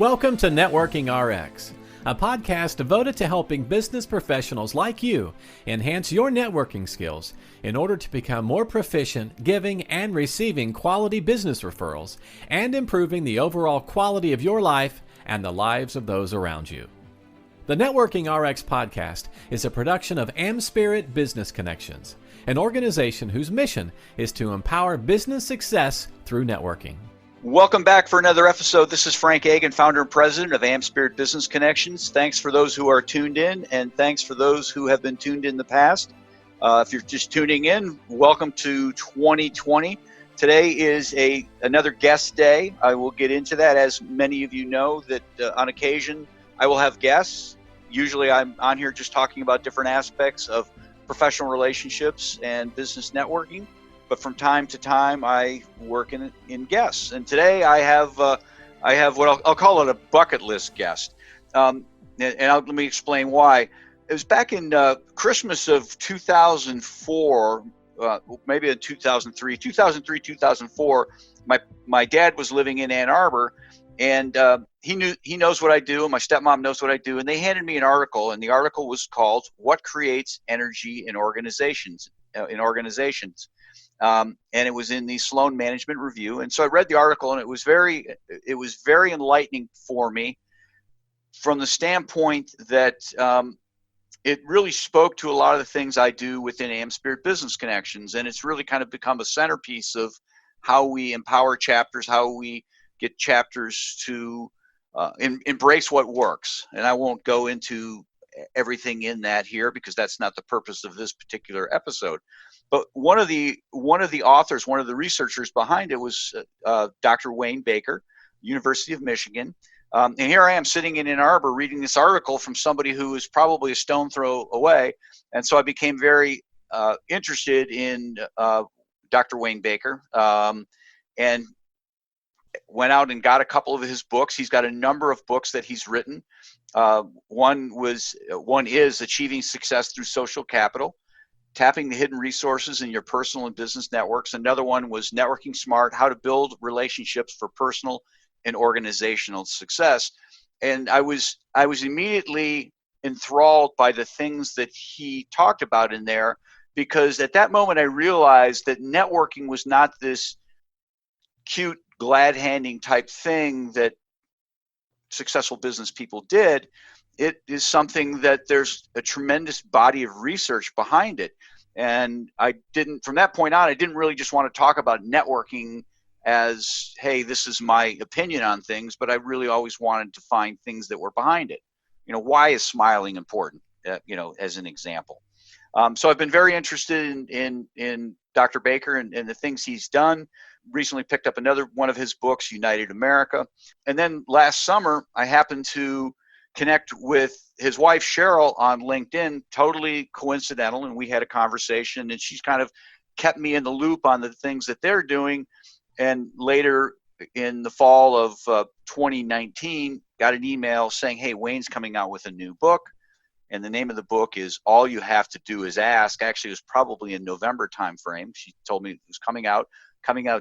Welcome to Networking RX, a podcast devoted to helping business professionals like you enhance your networking skills in order to become more proficient giving and receiving quality business referrals and improving the overall quality of your life and the lives of those around you. The Networking RX podcast is a production of AmSpirit Business Connections, an organization whose mission is to empower business success through networking. Welcome back for another episode. This is Frank Agan, founder and president of AmSpirit Business Connections. Thanks for those who are tuned in, and thanks for those who have been tuned in the past. If you're just tuning in, welcome to 2020. Today is another guest day. I will get into that. As many of you know, that on occasion I will have guests. Usually I'm on here just talking about different aspects of professional relationships and business networking. But from time to time, I work in guests. And today I have what I'll call it a bucket list guest. Let me explain why. It was back in Christmas of 2004, maybe in 2003, 2004. My dad was living in Ann Arbor, and he knows what I do, and my stepmom knows what I do. And they handed me an article, and the article was called "What Creates Energy in Organizations?" And it was in the Sloan Management Review. And so I read the article, and it was very enlightening for me from the standpoint that it really spoke to a lot of the things I do within AmSpirit Business Connections. And it's really kind of become a centerpiece of how we empower chapters, how we get chapters to embrace what works. And I won't go into everything in that here because that's not the purpose of this particular episode. But one of the authors, one of the researchers behind it was Dr. Wayne Baker, University of Michigan. And here I am sitting in Ann Arbor reading this article from somebody who is probably a stone throw away. And so I became very interested in Dr. Wayne Baker and went out and got a couple of his books. He's got a number of books that he's written. One is Achieving Success Through Social Capital, Tapping the Hidden Resources in Your Personal and Business Networks. Another one was Networking Smart, How to Build Relationships for Personal and Organizational Success. And I was immediately enthralled by the things that he talked about in there, because at that moment I realized that networking was not this cute, glad-handing type thing that successful business people did. It is something that there's a tremendous body of research behind it. And from that point on, I didn't really just want to talk about networking as, hey, this is my opinion on things, but I really always wanted to find things that were behind it. You know, why is smiling important, as an example. So I've been very interested in Dr. Baker and the things he's done. Recently picked up another one of his books, United America. And then last summer, I happened to connect with his wife, Cheryl, on LinkedIn, totally coincidental. And we had a conversation, and she's kind of kept me in the loop on the things that they're doing. And later in the fall of 2019, got an email saying, hey, Wayne's coming out with a new book. And the name of the book is All You Have to Do Is Ask. Actually, it was probably in November timeframe. She told me it was coming out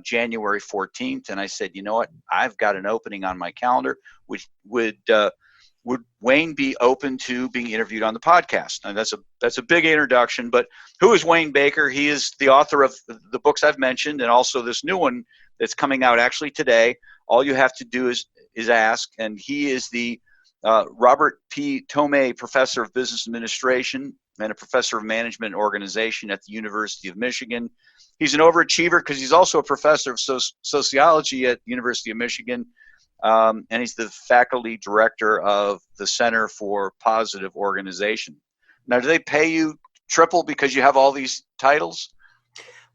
January 14th. And I said, you know what? I've got an opening on my calendar. Would Wayne be open to being interviewed on the podcast? And that's a big introduction. But who is Wayne Baker? He is the author of the books I've mentioned, and also this new one that's coming out actually today. All You Have to Do is Ask. And he is the Robert P. Tomei Professor of Business Administration and a Professor of Management and Organization at the University of Michigan. He's an overachiever because he's also a Professor of Sociology at the University of Michigan. And he's the faculty director of the Center for Positive Organization. Now, do they pay you triple because you have all these titles?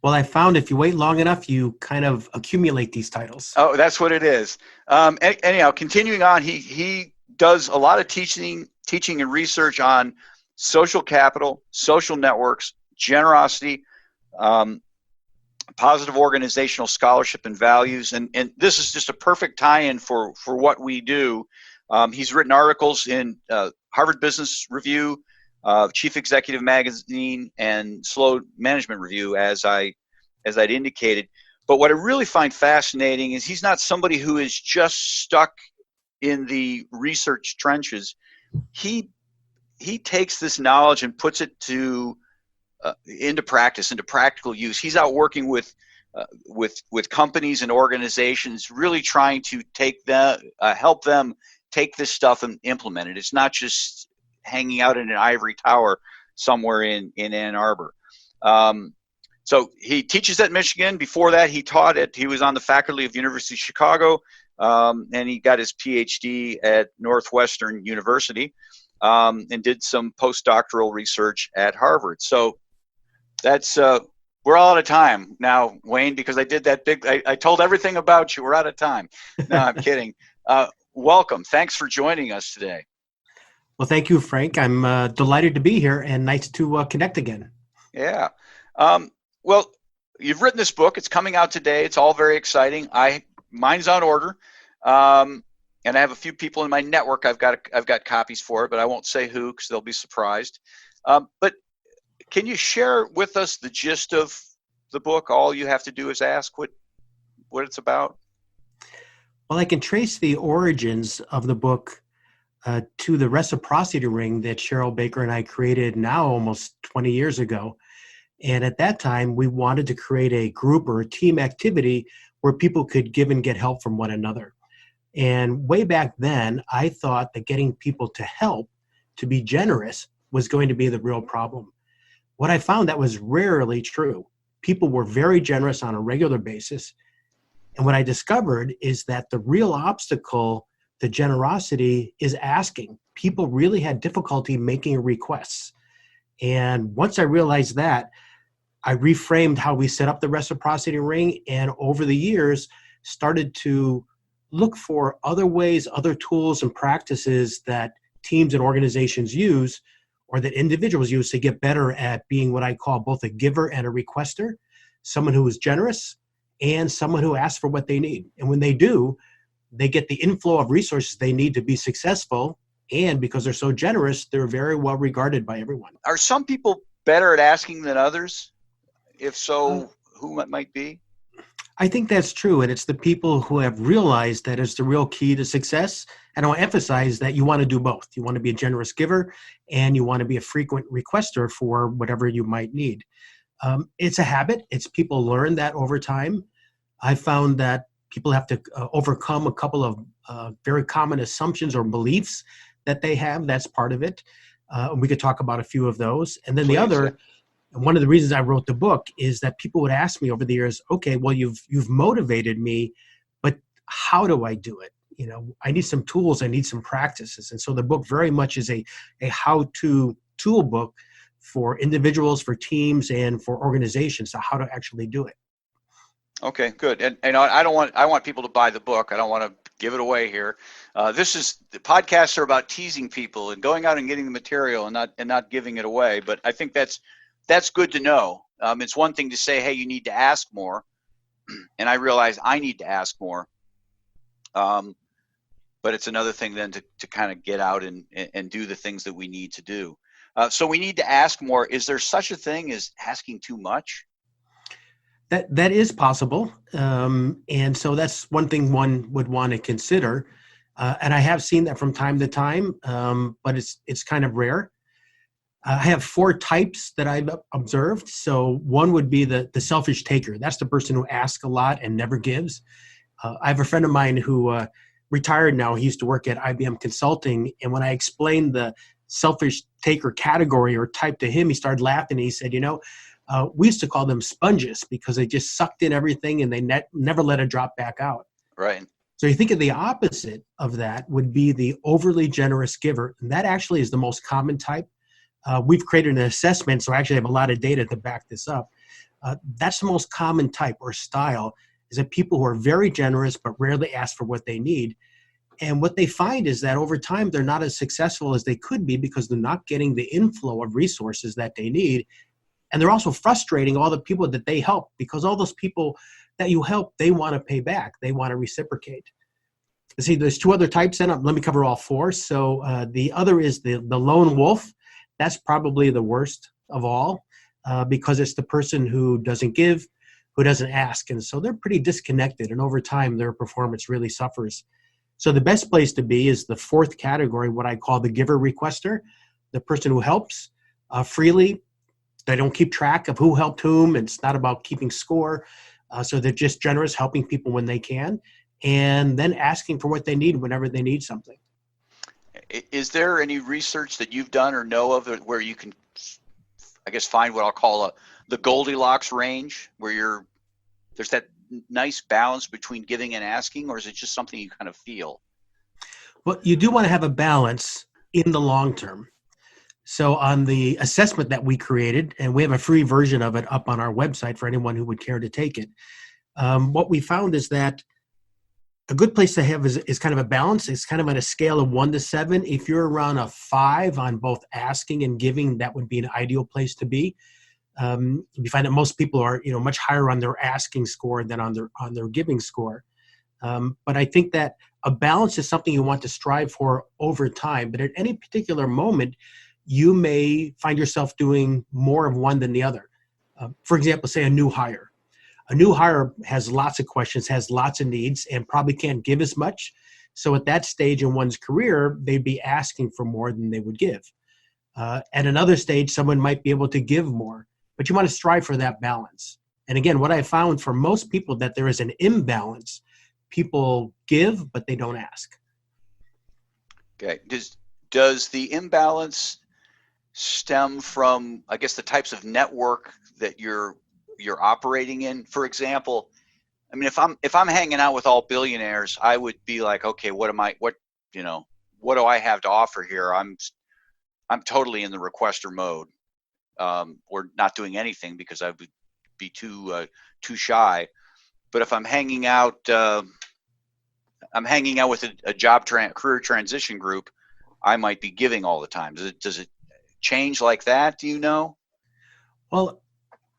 Well, I found if you wait long enough, you kind of accumulate these titles. Oh, that's what it is. Anyhow, continuing on, he does a lot of teaching and research on social capital, social networks, generosity, positive organizational scholarship and values. And this is just a perfect tie-in for what we do. He's written articles in Harvard Business Review, Chief Executive Magazine, and Sloan Management Review, as I'd indicated. But what I really find fascinating is he's not somebody who is just stuck in the research trenches, he takes this knowledge and puts it into practice, into practical use. He's out working with companies and organizations, really trying to help them take this stuff and implement it. It's not just hanging out in an ivory tower somewhere in Ann Arbor. So he teaches at Michigan. Before that, he was on the faculty of University of Chicago, and he got his PhD at Northwestern University, and did some postdoctoral research at Harvard. So that's we're all out of time now, Wayne, because I did that I told everything about you. We're out of time. No, I'm kidding. Welcome. Thanks for joining us today. Well, thank you, Frank. I'm delighted to be here and nice to connect again. Yeah. Well, you've written this book. It's coming out today. It's all very exciting. Mine's on order. And I have a few people in my network. I've got copies for it, but I won't say who because they'll be surprised. But can you share with us the gist of the book? All you have to do is ask what it's about. Well, I can trace the origins of the book to the reciprocity ring that Cheryl Baker and I created now almost 20 years ago. And at that time, we wanted to create a group or a team activity where people could give and get help from one another. And way back then, I thought that getting people to help, to be generous, was going to be the real problem. What I found that was rarely true. People were very generous on a regular basis. And what I discovered is that the real obstacle to generosity is asking. People really had difficulty making requests. And once I realized that, I reframed how we set up the reciprocity ring, and over the years started to look for other ways, other tools and practices that teams and organizations use or that individuals use to get better at being what I call both a giver and a requester, someone who is generous and someone who asks for what they need. And when they do, they get the inflow of resources they need to be successful. And because they're so generous, they're very well regarded by everyone. Are some people better at asking than others? If so, who it might be? I think that's true. And it's the people who have realized that it's the real key to success. And I'll emphasize that you want to do both. You want to be a generous giver and you want to be a frequent requester for whatever you might need. It's a habit. It's people learn that over time. I found that people have to overcome a couple of very common assumptions or beliefs that they have. That's part of it. We could talk about a few of those. And then the other, and one of the reasons I wrote the book is that people would ask me over the years, okay, well, you've motivated me, but how do I do it? You know, I need some tools, I need some practices. And so the book very much is a how-to tool book for individuals, for teams, and for organizations, so how to actually do it. Okay, good. And I want people to buy the book. I don't want to give it away here. The podcasts are about teasing people and going out and getting the material and not giving it away. But I think that's good to know. It's one thing to say, hey, you need to ask more. And I realize I need to ask more. But it's another thing then to kind of get out and do the things that we need to do. So we need to ask more. Is there such a thing as asking too much? That is possible. And so that's one thing one would want to consider. And I have seen that from time to time, but it's kind of rare. I have 4 types that I've observed. So one would be the selfish taker. That's the person who asks a lot and never gives. I have a friend of mine who retired now. He used to work at IBM Consulting. And when I explained the selfish taker category or type to him, he started laughing. He said, we used to call them sponges because they just sucked in everything and they never let it drop back out. Right. So you think of the opposite of that would be the overly generous giver. And that actually is the most common type. We've created an assessment, so I actually have a lot of data to back this up. That's the most common type or style, is that people who are very generous but rarely ask for what they need. And what they find is that over time, they're not as successful as they could be because they're not getting the inflow of resources that they need. And they're also frustrating all the people that they help, because all those people that you help, they want to pay back. They want to reciprocate. See, there's 2 other types, and let me cover all 4. So the other is the lone wolf. That's probably the worst of all because it's the person who doesn't give, who doesn't ask. And so they're pretty disconnected. And over time, their performance really suffers. So the best place to be is the fourth category, what I call the giver requester, the person who helps freely. They don't keep track of who helped whom. It's not about keeping score. So they're just generous, helping people when they can, and then asking for what they need whenever they need something. Is there any research that you've done or know of where you can, I guess, find what I'll call the Goldilocks range, where there's that nice balance between giving and asking, or is it just something you kind of feel? Well, you do want to have a balance in the long term. So on the assessment that we created, and we have a free version of it up on our website for anyone who would care to take it, what we found is that a good place to have is kind of a balance. It's kind of on a scale of 1 to 7. If you're around a 5 on both asking and giving, that would be an ideal place to be. We find that most people are, much higher on their asking score than on their giving score. But I think that a balance is something you want to strive for over time. But at any particular moment, you may find yourself doing more of one than the other. For example, say a new hire. A new hire has lots of questions, has lots of needs, and probably can't give as much. So at that stage in one's career, they'd be asking for more than they would give. At another stage, someone might be able to give more, but you want to strive for that balance. And again, what I found for most people that there is an imbalance. People give, but they don't ask. Okay. Does the imbalance stem from, I guess, the types of network that you're operating in? For example, I mean, if I'm hanging out with all billionaires, I would be like, okay, what do I have to offer here? I'm totally in the requester mode, or not doing anything because I would be too shy. But if I'm hanging out with a career transition group, I might be giving all the time. Does it change like that? Do you know? Well,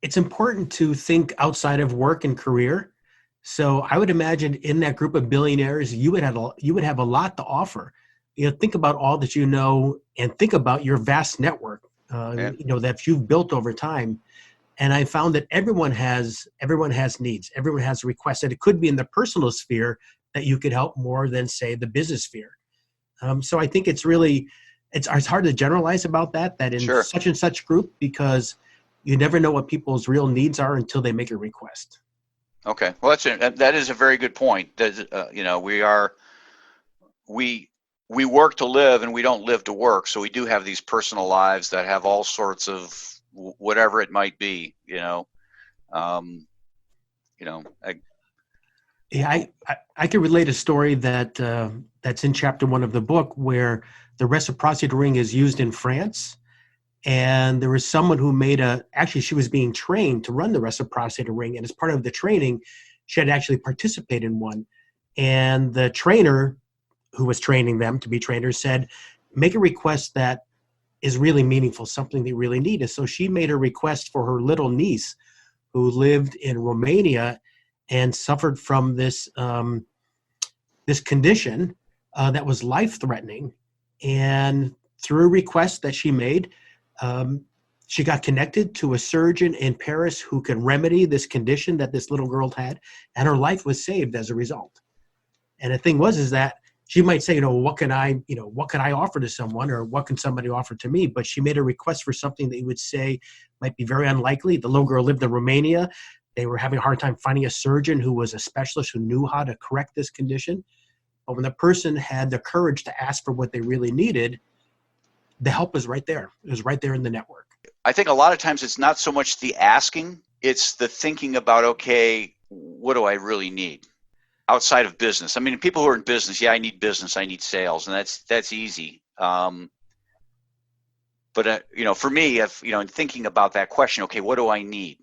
it's important to think outside of work and career. So I would imagine in that group of billionaires, you would have a lot to offer. Think about all that you know, and think about your vast network, that you've built over time. And I found that everyone has needs, everyone has requests, and it could be in the personal sphere that you could help more than, say, the business sphere. So I think it's hard to generalize about that in Sure. such and such group, because you never know what people's real needs are until they make a request. Okay, well, that is a very good point. We work to live, and we don't live to work. So we do have these personal lives that have all sorts of whatever it might be. I can relate a story that's in chapter 1 of the book, where the reciprocity ring is used in France. And there was someone who she was being trained to run the reciprocity ring. And as part of the training, she had actually participated in one. And the trainer who was training them to be trainers said, make a request that is really meaningful, something they really need. And so she made a request for her little niece who lived in Romania and suffered from this condition that was life-threatening. And through a request that she made, she got connected to a surgeon in Paris who could remedy this condition that this little girl had, and her life was saved as a result. And the thing is that she might say, what can I offer to someone, or what can somebody offer to me? But she made a request for something that you would say might be very unlikely. The little girl lived in Romania. They were having a hard time finding a surgeon who was a specialist who knew how to correct this condition. But when the person had the courage to ask for what they really needed, the help was right there. It was right there in the network. I think a lot of times it's not so much the asking, it's the thinking about, okay, what do I really need outside of business? I mean, people who are in business, I need business, I need sales, and that's easy. But for me, in thinking about that question, okay, what do I need?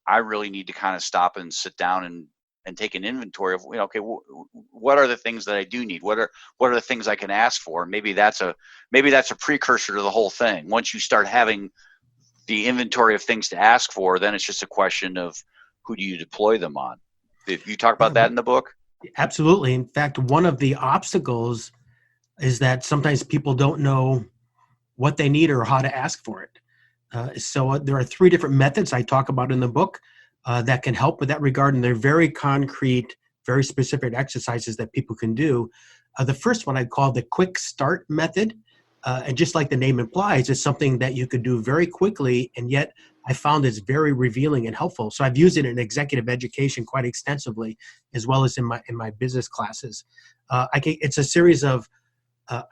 I really need to kind of stop and sit down and take an inventory of, okay, what are the things that I do need? What are the things I can ask for? Maybe that's a precursor to the whole thing. Once you start having the inventory of things to ask for, then it's just a question of who do you deploy them on. Did you talk about that in the book? Absolutely. In fact, one of the obstacles is that sometimes people don't know what they need or how to ask for it. So there are 3 different methods I talk about in the book that can help with that regard, and they're very concrete very specific exercises that people can do. The first one I'd call the QuickStart method. And just like the name implies, it's something that you could do very quickly, and yet I found it's very revealing and helpful. So I've used it in executive education quite extensively, as well as in my business classes. It's a series of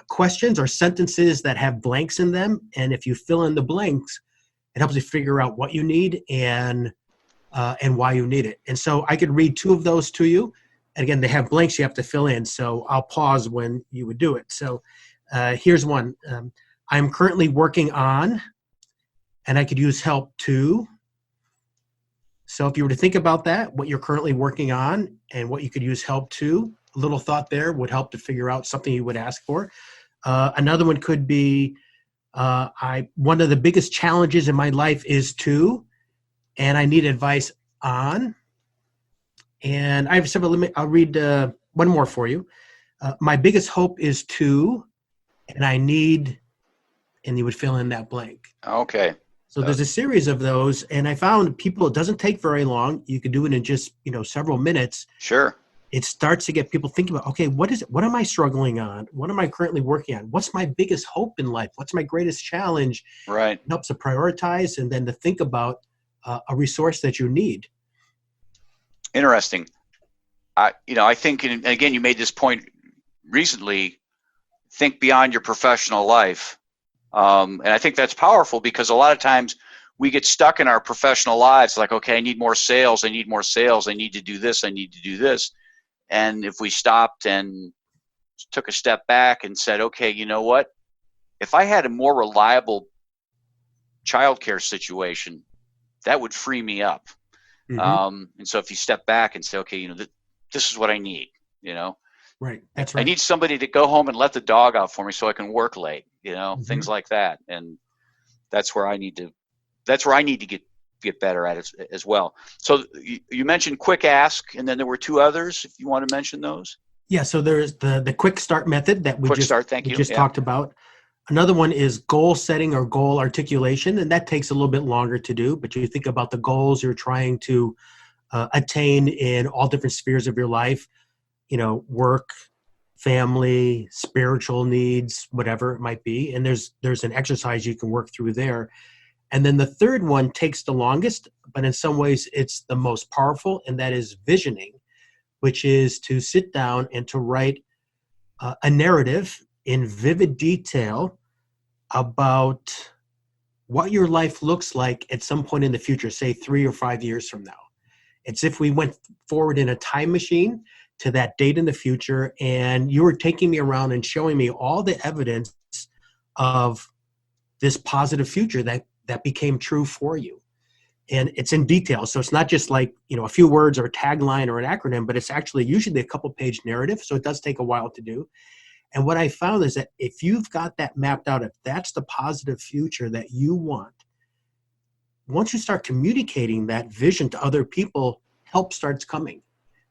questions or sentences that have blanks in them, and if you fill in the blanks, it helps you figure out what you need and why you need it. And so I could read two of those to you. And again, they have blanks you have to fill in, so I'll pause when you would do it. So here's one. I'm currently working on, and I could use help too. So if you were to think about that, what you're currently working on and what you could use help to, a little thought there would help to figure out something you would ask for. Another one could be, one of the biggest challenges in my life is to, and I need advice on. And I have several, I'll read one more for you. My biggest hope is to, and I need, and you would fill in that blank. Okay. So there's a series of those, and I found people, it doesn't take very long. You could do it in just, several minutes. Sure. It starts to get people thinking about, okay, what is it? What am I struggling on? What am I currently working on? What's my biggest hope in life? What's my greatest challenge? Right. It helps to prioritize and then to think about a resource that you need. Interesting. I think, and again, you made this point recently, think beyond your professional life. And I think that's powerful because a lot of times we get stuck in our professional lives like, okay, I need more sales. I need more sales. I need to do this. I need to do this. And if we stopped and took a step back and said, okay, you know what? If I had a more reliable childcare situation, that would free me up. Mm-hmm. And so if you step back and say, okay, this is what I need, Right. That's right. I need somebody to go home and let the dog out for me so I can work late, Mm-hmm. things like that. And that's where I need to get better at it as well. So you mentioned quick ask, and then there were two others, if you want to mention those. Yeah. So there's the quick start method that we just talked about. Another one is goal setting or goal articulation, and that takes a little bit longer to do, but you think about the goals you're trying to attain in all different spheres of your life, work, family, spiritual needs, whatever it might be. And there's an exercise you can work through there. And then the third one takes the longest, but in some ways it's the most powerful, and that is visioning, which is to sit down and to write a narrative in vivid detail about what your life looks like at some point in the future, say 3 or 5 years from now. It's if we went forward in a time machine to that date in the future, and you were taking me around and showing me all the evidence of this positive future that became true for you. And it's in detail. So it's not just like, a few words or a tagline or an acronym, but it's actually usually a couple page narrative. So it does take a while to do. And what I found is that if you've got that mapped out, if that's the positive future that you want, once you start communicating that vision to other people, help starts coming.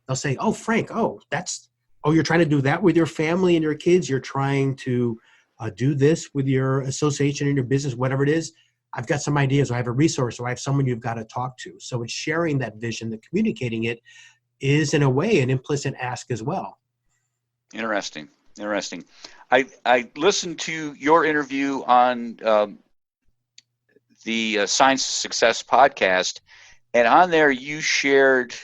They'll say, oh, Frank, you're trying to do that with your family and your kids. You're trying to do this with your association and your business, whatever it is. I've got some ideas, or I have a resource, or I have someone you've got to talk to. So it's sharing that vision, that communicating it is in a way an implicit ask as well. Interesting. I listened to your interview on the Science of Success podcast, and on there you shared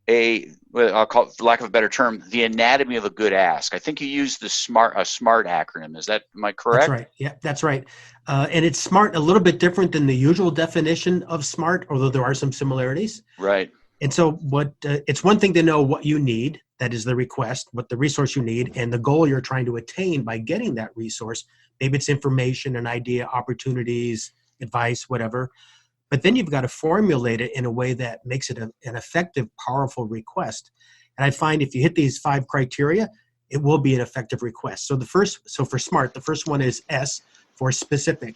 I'll call it, for lack of a better term, the anatomy of a good ask. I think you used a SMART acronym. Am I correct? That's right. Yeah, that's right. And it's SMART, a little bit different than the usual definition of SMART, although there are some similarities. Right. And so it's one thing to know what you need, that is the request, what the resource you need, and the goal you're trying to attain by getting that resource. Maybe it's information, an idea, opportunities, advice, whatever. But then you've got to formulate it in a way that makes it an effective, powerful request. And I find if you hit these 5 criteria, it will be an effective request. So for SMART, the first one is S for specific.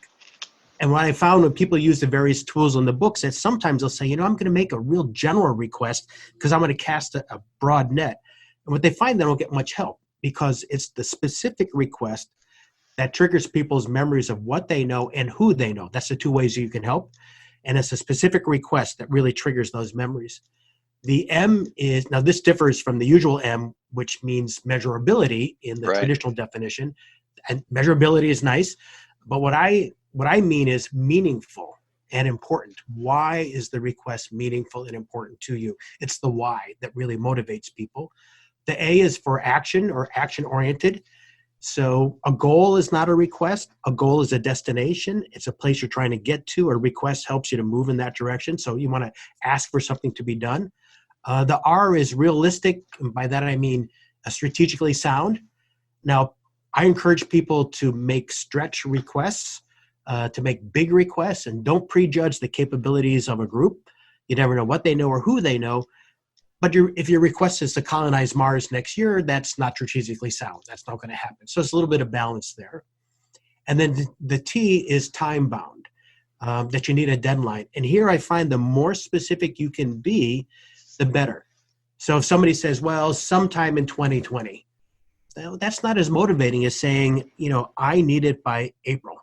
And what I found when people use the various tools in the books, that sometimes they'll say, I'm going to make a real general request because I'm going to cast a broad net. And what they find, they don't get much help, because it's the specific request that triggers people's memories of what they know and who they know. That's the 2 ways you can help. And it's a specific request that really triggers those memories. The M is, now this differs from the usual M, which means measurability in the Right. traditional definition. And measurability is nice, but what I mean is meaningful and important. Why is the request meaningful and important to you? It's the why that really motivates people. The A is for action or action oriented. So a goal is not a request. A goal is a destination. It's a place you're trying to get to. A request helps you to move in that direction. So you want to ask for something to be done. The R is realistic. And by that, I mean strategically sound. Now, I encourage people to make stretch requests, to make big requests, and don't prejudge the capabilities of a group. You never know what they know or who they know. But if your request is to colonize Mars next year, that's not strategically sound. That's not going to happen. So it's a little bit of balance there. And then the T is time bound, that you need a deadline. And here I find the more specific you can be, the better. So if somebody says, well, sometime in 2020, that's not as motivating as saying, I need it by April.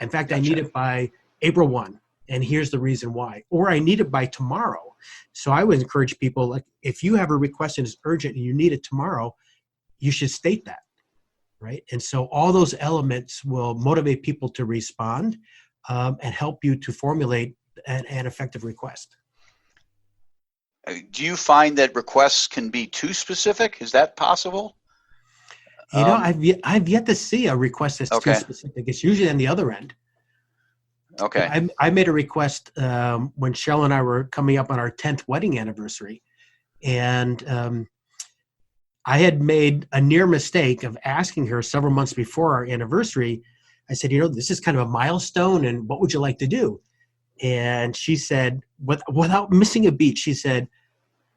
In fact, Gotcha. I need it by April 1. And here's the reason why. Or I need it by tomorrow. So I would encourage people, like, if you have a request and it's urgent and you need it tomorrow, you should state that, right? And so all those elements will motivate people to respond and help you to formulate an effective request. Do you find that requests can be too specific? Is that possible? I've yet to see a request that's too specific. It's usually on the other end. Okay. I made a request when Cheryl and I were coming up on our 10th wedding anniversary. And I had made a near mistake of asking her several months before our anniversary. I said, this is kind of a milestone, and what would you like to do? And she said, without missing a beat, she said,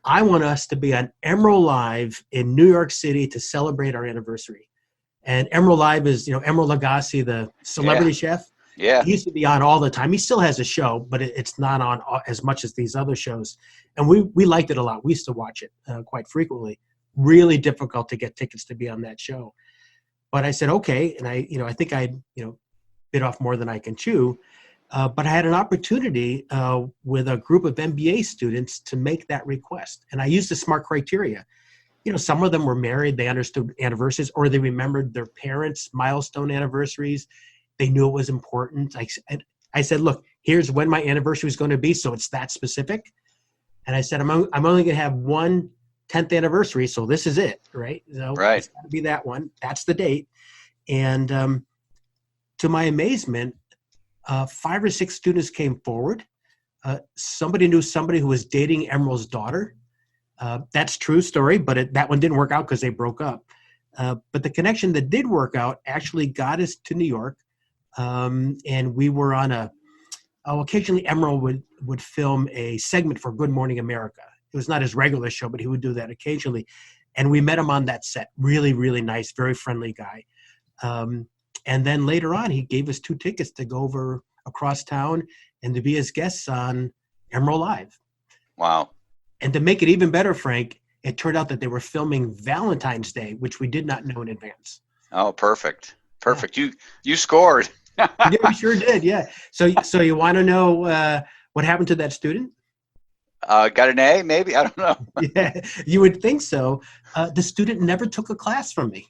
I want us to be on Emeril Live in New York City to celebrate our anniversary. And Emeril Live is, Emeril Lagasse, the celebrity chef. Yeah. He used to be on all the time. He still has a show, but it's not on as much as these other shows. And we liked it a lot. We used to watch it quite frequently. Really difficult to get tickets to be on that show. But I said, okay. And I think I, bit off more than I can chew. But I had an opportunity with a group of MBA students to make that request. And I used the SMART criteria. Some of them were married. They understood anniversaries, or they remembered their parents' milestone anniversaries. They knew it was important. I said, look, here's when my anniversary is going to be. So it's that specific. And I said, I'm only going to have one 10th anniversary. So this is it, right? So right. It's got to be that one. That's the date. And to my amazement, 5 or 6 students came forward. Somebody knew somebody who was dating Emeril's daughter. That's true story, but that one didn't work out because they broke up. But the connection that did work out actually got us to New York. And we were on occasionally Emeril would film a segment for Good Morning America. It was not his regular show, but he would do that occasionally. And we met him on that set. Really, really nice, very friendly guy. And then later on, he gave us 2 tickets to go over across town and to be his guests on Emeril Live. Wow. And to make it even better, Frank, it turned out that they were filming Valentine's Day, which we did not know in advance. Oh, perfect. Perfect. Yeah. You scored. Yeah, we sure did. Yeah. So you want to know what happened to that student? Got an A, maybe? I don't know. Yeah, you would think so. The student never took a class from me.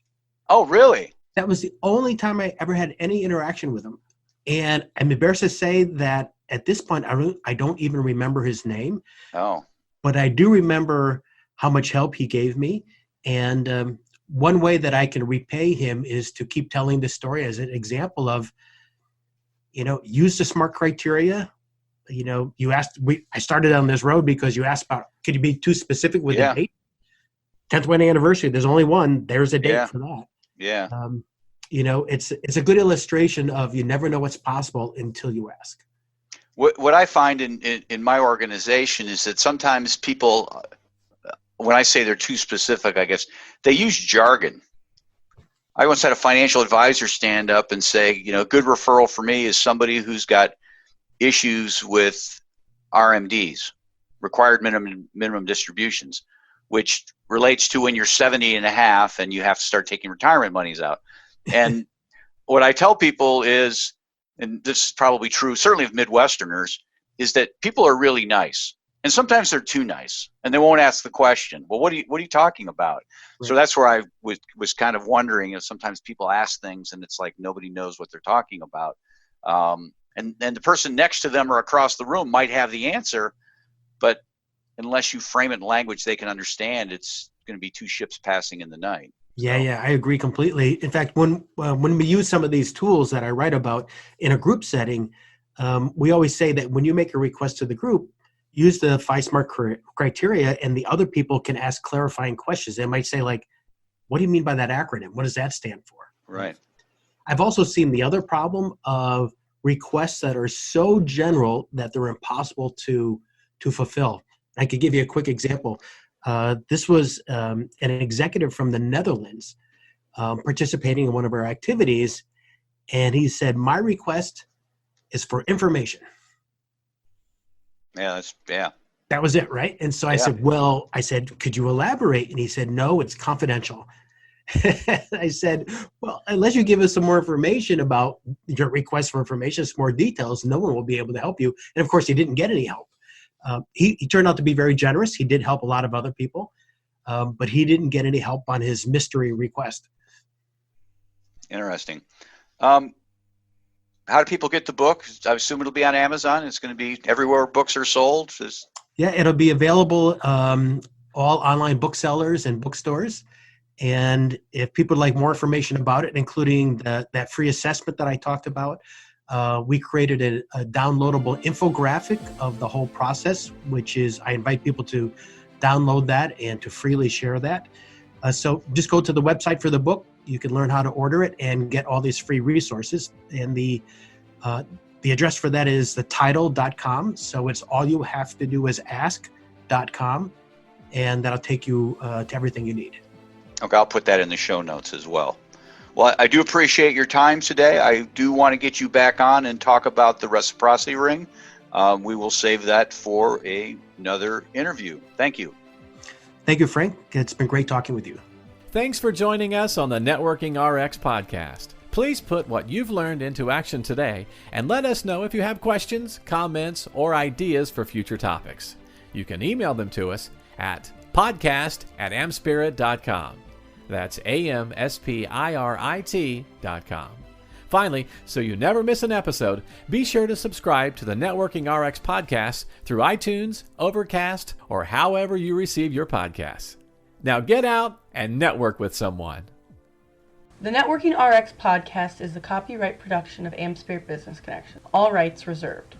Oh, really? That was the only time I ever had any interaction with him. And I'm embarrassed to say that at this point, I don't even remember his name. Oh. But I do remember how much help he gave me. And one way that I can repay him is to keep telling the story as an example of, use the SMART criteria. You asked, I started on this road because you asked about, could you be too specific with the date? 10th wedding anniversary, there's only one. There's a date for that. Yeah. It's a good illustration of you never know what's possible until you ask. What I find in my organization is that sometimes people, when I say they're too specific, I guess, they use jargon. I once had a financial advisor stand up and say, good referral for me is somebody who's got issues with RMDs, required minimum distributions, which relates to when you're 70 and a half and you have to start taking retirement monies out. And what I tell people is, and this is probably true, certainly of Midwesterners, is that people are really nice. And sometimes they're too nice, and they won't ask the question. Well, what are you talking about? Right. So that's where I was kind of wondering if sometimes people ask things, and it's like nobody knows what they're talking about. And the person next to them or across the room might have the answer, but unless you frame it in language they can understand, it's going to be two ships passing in the night. Yeah, I agree completely. In fact, when we use some of these tools that I write about in a group setting, we always say that when you make a request to the group, use the 5 SMART criteria, and the other people can ask clarifying questions. They might say, like, what do you mean by that acronym? What does that stand for? Right. I've also seen the other problem of requests that are so general that they're impossible to fulfill. I could give you a quick example. This was an executive from the Netherlands participating in one of our activities, and he said, my request is for information. Yeah. That was it, right? And so I said, could you elaborate? And he said, no, it's confidential. I said, well, unless you give us some more information about your request for information, some more details, no one will be able to help you. And of course, he didn't get any help. He turned out to be very generous. He did help a lot of other people, but he didn't get any help on his mystery request. Interesting. How do people get the book? I assume it'll be on Amazon. It's going to be everywhere books are sold. Yeah, it'll be available all online booksellers and bookstores. And if people would like more information about it, including that free assessment that I talked about, we created a downloadable infographic of the whole process, which is I invite people to download that and to freely share that. So just go to the website for the book. You can learn how to order it and get all these free resources. And the address for that is thetitle.com. So it's all you have to do is ask.com, and that'll take you to everything you need. Okay, I'll put that in the show notes as well. Well, I do appreciate your time today. I do want to get you back on and talk about the reciprocity ring. We will save that for another interview. Thank you. Thank you, Frank. It's been great talking with you. Thanks for joining us on the Networking RX podcast. Please put what you've learned into action today and let us know if you have questions, comments, or ideas for future topics. You can email them to us at podcast@amspirit.com. That's AMSPIRIT.com. Finally, so you never miss an episode, be sure to subscribe to the Networking RX podcast through iTunes, Overcast, or however you receive your podcasts. Now get out and network with someone. The Networking RX podcast is the copyright production of AmSpirit Business Connection. All rights reserved.